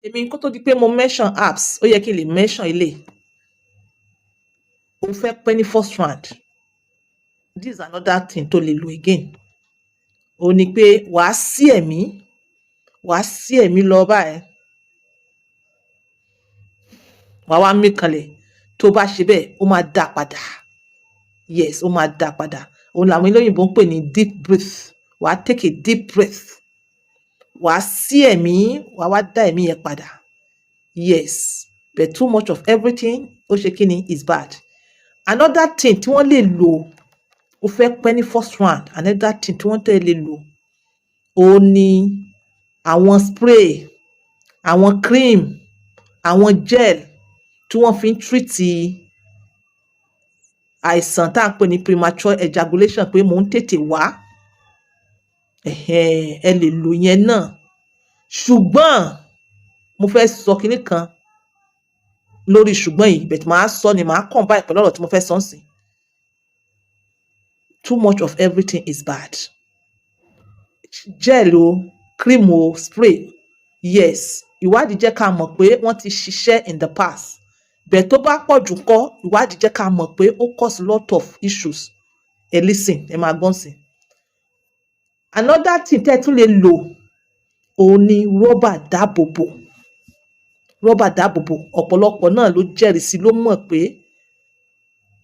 èmi kó tó di pé mo mention apps ó yẹ kí n lè mention ilé ó fẹ́ pẹ́ ní first round this is another thing tó lè lò again ó ní pé wàá sí ẹ̀mí lọ báyìí wàá wá mí kanlẹ̀ tó bá ṣe bẹ́ẹ̀ ó máa dá padà yes ó máa dá padà òun làwọn olóyìnbó ń pè ní deep breath wàá take a deep breath wàá sí ẹ̀mí wàá wá dá ẹ̀mí yẹn padà yes but too much of everything ó ṣe kí ni is bad another thing tí wọ́n lè lò ó fẹ́ pẹ́ ní first round another thing tí wọ́n tẹ̀ lè lò ó ní àwọn spray àwọn cream àwọn gel tí wọ́n fi ń treat àìsàn tá à ń pè ní premature ejaculation pé mò ń tètè wá ẹ lè lò yẹn náà ṣùgbọ́n mo fẹ́ sọ kinní kan lórí ṣùgbọ́n yìí but màá sọ ni màá kàn báyìí pẹ̀lú ọ̀rọ̀ tí mo fẹ́ sọ ń sìn too much of everything is bad gel o cream o spray yes ìwádìí jẹ́ ká mọ̀ pé wọ́n ti ṣiṣẹ́ in the past bẹ́ẹ̀ tó bá pọ̀ jù kọ́ ìwádìí jẹ́ ká mọ̀ pé ó cause lot of issues ẹ listen ẹ máa gbọ́n sí another thing tẹ́ tún lè lò òun ni rọ́bà dáàbòbò ọ̀pọ̀lọpọ̀ náà ló jẹ́rìí sí ló mọ̀ pé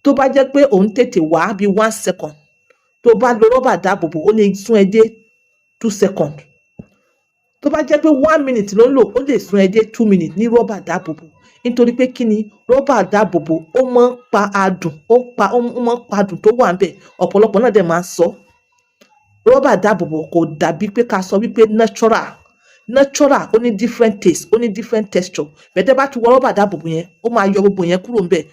tó bá jẹ́ pé òun tètè wá bí 1 second tó bá lo rọ́bà dáàbòbò ó lè sún ẹ dé 2 seconds tó bá jẹ́ pé 1 minute ló ń lò ó lè sún ẹ dé 2 minutes ní rọ́bà dáàbòbò nítorí pé kí ni rọ́bà dáàbòbò ó máa ń pa adùn ó máa ń pa adùn tó wà níbẹ̀ ọ̀pọ̀lọpọ̀ náà dẹ̀ máa ń sọ rọ́bà dáàbòbò kò dàbí pé ká sọ wípé natural ó ní different taste ó ní different texture bẹ́ẹ̀ tẹ́ bá ti wọ rọ́bà dáàbòbò yẹn ó máa yọ gbogbo yẹn kúrò níbẹ̀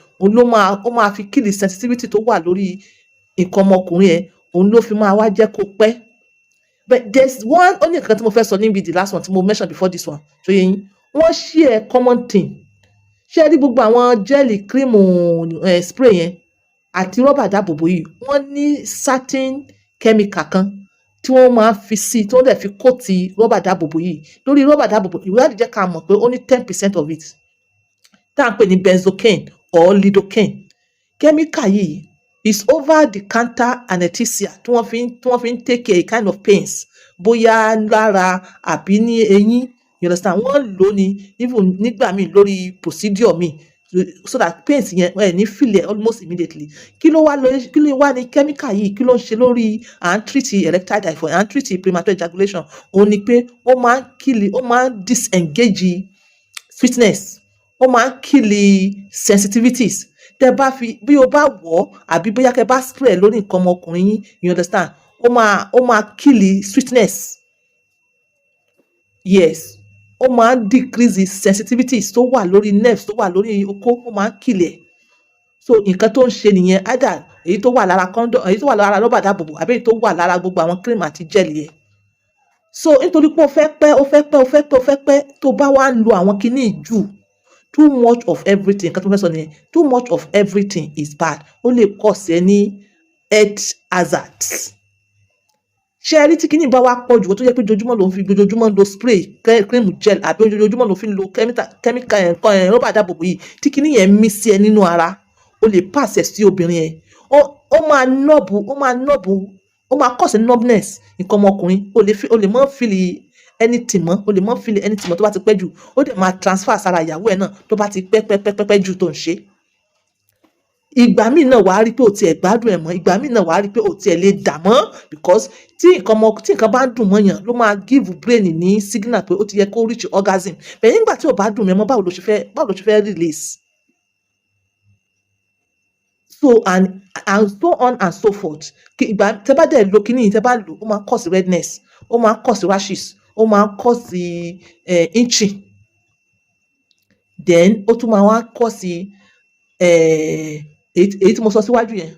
ó máa fi kill sensitivity tó wà lórí nǹkan ọmọkùnrin yẹn òun ló fi máa wá jẹ́ kó pẹ́ but there's one only nǹkan tí mo fẹ́ sọ níbi the last one tí mo mention before this one ṣó yẹ yín wọ́n share common thing ṣé ẹ rí gbogbo àwọn jẹ́ẹ̀lì kírìmù spray yẹn àti rọ́bà dáàbòbò yìí wọ́n ní certain chemical kan tí wọ́n máa ń fi sí tí wọ́n dẹ̀ fi kóòtì rọ́bà dáàbòbò yìí lórí rọ́bà dáàbòbò ìwádìí jẹ́ ká mọ̀ pé ó ní 10% of it tá à ń pè ní benzocaine or lidocaine chemical yìí is over the counter anesthesia tí wọ́n fi ń take a kind of pains bóyá lára àbí ní eyín you understand wọ́n lò ní even nígbà míì lórí procedure míì so that pains yẹn ẹ ní feel it almost immediately kí ló wá ní chemical yìí kí ló ń ṣe lórí à ń treat erectile dysfunction à ń treat premature ejaculation òun ni pé ó máa ń disengage sweetness ó máa ń kill sensitivities tẹ bá fi bí o bá wọ̀ àbí bóyá kẹ bá spray lórí nǹkan ọmọkùnrin yín you understand ó máa kill sweetness yes ó máa ń decrease sensitivities tó wà lórí nerves tó wà lórí okó ó máa ń kill ẹ̀ so nǹkan tó ń ṣe nìyẹn either èyí tó wà lára condom èyí tó wà lára rọ́bà dáàbòbò àbí èyí tó wà lára gbogbo àwọn cream àti gel yẹn so nítorí pé ó fẹ́ pẹ́ tó bá wá ń lo àwọn kinní jù too much of everything nǹkan tó fẹ́ sọ nìyẹn too much of everything is bad ó lè cause any health hazards ṣé ẹ rí tí kinní bá wá pọ̀ jù tó yẹ pé ojoojúmọ́ ló ń fi ojoojúmọ́ lo spray cream gel àbí ojoojúmọ́ ló fi ń lo chemical rọ́bà dáàbòbò yìí tí kinní yẹn mí sí ẹ nínú ara ó lè pàṣẹ sí obìnrin yẹn ó máa cause numbness nǹkan ọmọkùnrin ó lè mọ́ feel anything mọ́ tó bá ti pẹ́ jù ó dẹ̀ máa transfer sára ìyàwó ẹ̀ náà tó bá ti pẹ́ jù tó ń ṣe ìgbà míì náà wàá rí pé ò tiẹ̀ gbádùn ẹ̀ mọ́ ìgbà míì náà wàá rí pé ò tiẹ̀ lè dà mọ́ because tí nǹkan bá ń dùn mọ́yàn ló máa give brain ní signal pé ó ti yẹ kó reach orgasm bẹ́ẹ̀ nígbà tí ò bá dùn mọ́ báwo ló ṣe fẹ́ release so and so on and so forth ìgbà tẹ́ bá dẹ̀ lo kíní tẹ́ bá lò ó máa cause redness ó máa cause rashes ó máa cause itching then ó tún máa wá cause èyí tí mo sọ síwájú yẹn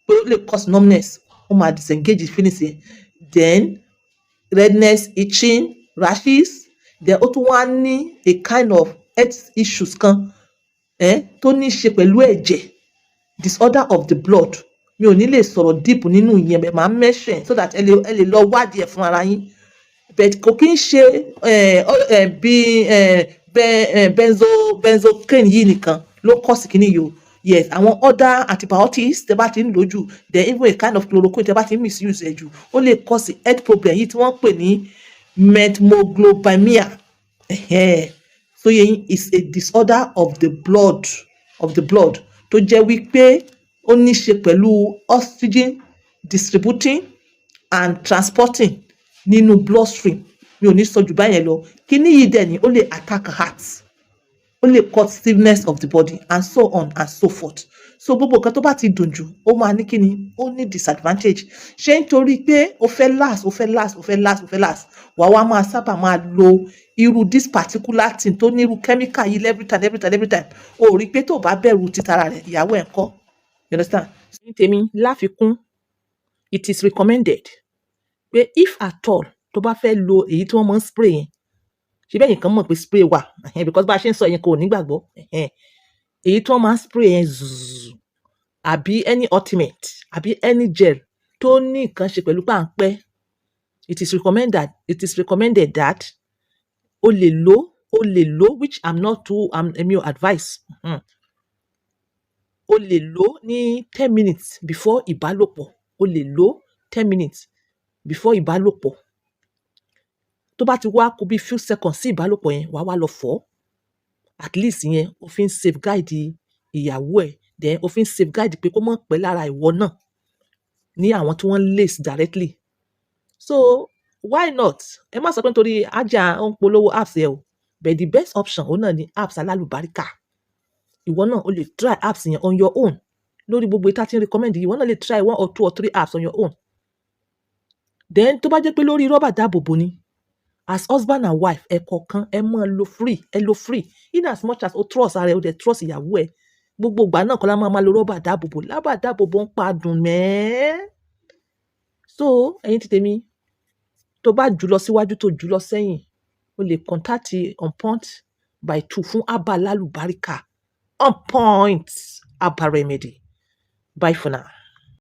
pé ó lè cause numbness ó máa disengage feelings yẹn then redness itching rashes then ó tún wá ní a kind of health issues kan tó ní í ṣe pẹ̀lú ẹ̀jẹ̀ disorder of the blood mi ò ní lè sọ̀rọ̀ deep nínú ìyẹn bẹ́ẹ̀ máa mention so that ẹ lè lọ wádìí ẹ̀ fún ara yín but kò kí ń ṣe bí benzocaine yìí nìkan ló cause kíní yìí o. Yes, àwọn other antibiotics tẹ́ bá ti ń lò jù, then even a kind of chloroquine tẹ́ bá ti ń misuse ẹ̀ jù, ó lè cause health problem yìí tí wọ́n ń pè ní methemoglobinemia. So yẹn is a disorder of the blood tó jẹ́ wípé ó ní ṣe pẹ̀lú oxygen distributing and transporting nínú bloodstream. Mi ò ní sọ jù báyẹn lọ. Kíní yìí dẹ̀ ni ó lè attack heart, ó lè cause stiffness of the body and so on and so forth. So gbogbo nǹkan tó bá ti dùn jù ó máa ní kíni, ó ní disadvantage. Ṣé nítorí pé ó fẹ́ last wàá wá máa sábà máa lo irú this particular thing tó ní irú chemical yìí every time. O rí pé tó bá bẹ̀rù títara rẹ̀ ìyàwó ẹ̀ ńkọ́? You understand? Ní tèmi láfikún, it is recommended pé if at all tó bá fẹ́ lo èyí tí wọ́n máa ń spray yẹn, ṣe bẹ́ẹ̀ nìkan mọ̀ pé spray wà, because bá a ṣe ń sọ yẹn kò nígbàgbọ́. Èyí tí wọ́n máa ń spray yẹn àbí any ultimate àbí any gel tó ní nǹkan ṣe pẹ̀lú pàǹpẹ́, it is recommended that o lè lò which èmi ò advise. O lè lò ní 10 minutes before ìbálòpọ̀. O lè lò 10 minutes before ìbálòpọ̀. Tó bá ti wá kù bí few seconds sí ìbálòpọ̀ yẹn, wàá wá lọ fọ̀. At least yẹn o fi ń safeguard ìyàwó ẹ̀, then o fi ń safeguard pé kó má pẹ́ lára ìwọ náà ní àwọn tí wọ́n lace directly. So why not? Ẹ má sọ pé nítorí ajá ń polówó apps yẹn o, but the best option òun náà ni apps alálùbáríkà. Ìwọ náà o lè try apps yẹn on your own. Lórí gbogbo ìta tí ń recommend yìí, ìwọ náà lè try 1 or 2 or 3 apps on your own. Then tó bá jẹ́ pé lórí rọ́bà dáàbòbò ni, as husband and wife ẹ kọ̀ọ̀kan ẹ máa lo free in as much as o trust ara ẹ, o dẹ̀ trust ìyàwó ẹ. Gbogbo ìgbà náà kọ́ la máa lo rọ́bà dáàbòbò. Rọ́bà dáàbòbò ń pa dùn mẹ́. So ẹ̀yin ti tèmi, tó bá jùlọ síwájú tó jùlọ sẹ́yìn, o lè contact On Point by 2 fún abba alálùbáríkà. On Point Abba Remedy. Bye for now.